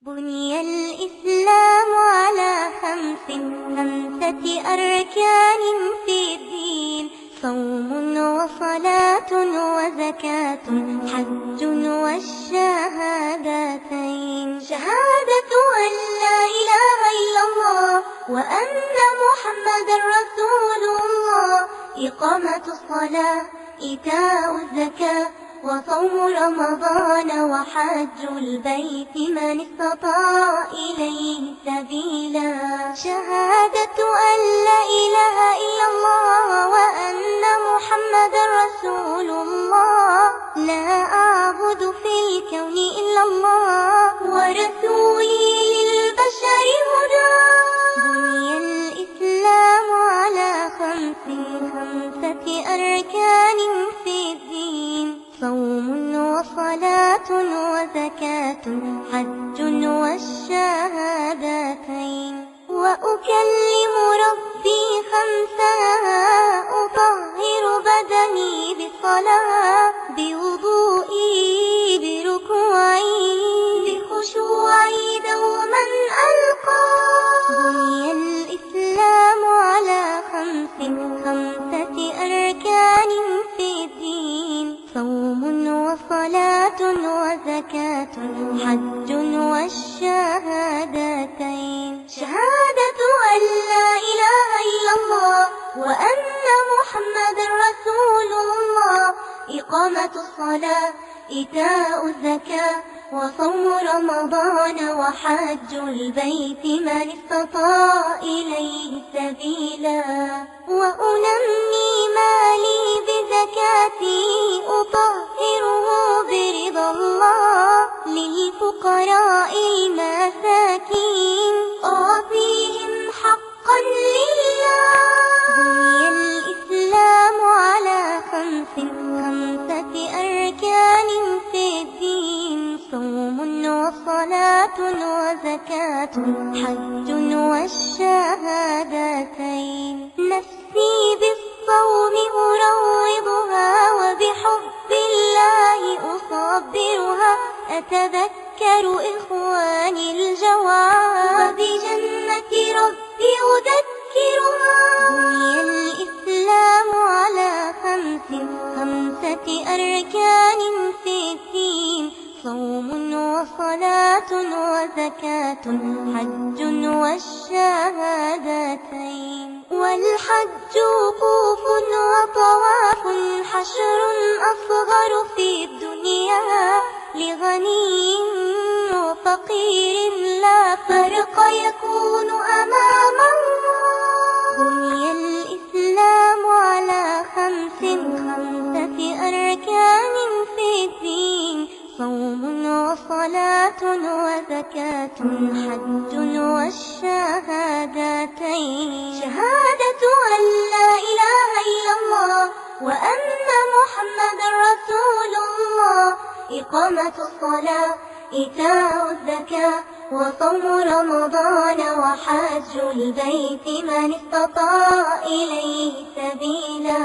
بني الإسلام على خمسة أركان في الدين: صوم وصلاة وزكاة حج والشهادتين. شهادة أن لا إله إلا الله وأن محمدا رسول الله، إقامة الصلاة، إيتاء الزكاة، وصوم رمضان وحج البيت من استطاع إليه سبيلا. شهادة أن لا إله إلا الله وأن محمدا رسول الله، لا أعبد في الكون إلا الله ورسولي للبشر هدى. بني الإسلام على خمسة أركان في الدين: صوم وصلاة وزكاة حج والشهادتين. وأكلم ربي خمسا: أطهر بدني بالصلاة، بوضوئي، بركوعي، بخشوعي دوما ألقى. بني الإسلام على خمسة أركان في الدين: صوم وصلاة وزكاة حج والشهادتين. شهادة أن لا إله إلا الله وأن محمدا رسول الله، إقامة الصلاة، إيتاء الزكاة، وصوم رمضان وحج البيت من استطاع إليه سبيلا. وأنمي مالي بزكاتي، أطهره برضا الله، للفقراء المساكين أعطيهم حقا لله. بني الإسلام على خمسة أركان في الدين: صوم وصلاة وزكاة حج والشهادتين. نفسي بالصوم أروضها، وبحب الله أصبرها، أتذكر إخواني الجوعى، وبجنة ربي أذكرها. بني الإسلام على خمسة أركان في الدين: صوم وصلاة وزكاة حج والشهادتين. والحج وقوف وطواف، حشر أصغر في الدنيا، لغني وفقير لا فرق يكون أمام الله. بني الإسلام على خمسة أركان في الدين: صوم وصلاة وزكاة حج والشهادتين. شهادة أن لا إله إلا الله وأن محمدا رسول الله، إقامة الصلاة، إيتاء الزكاة، وصوم رمضان وحج البيت من استطاع إليه سبيلا.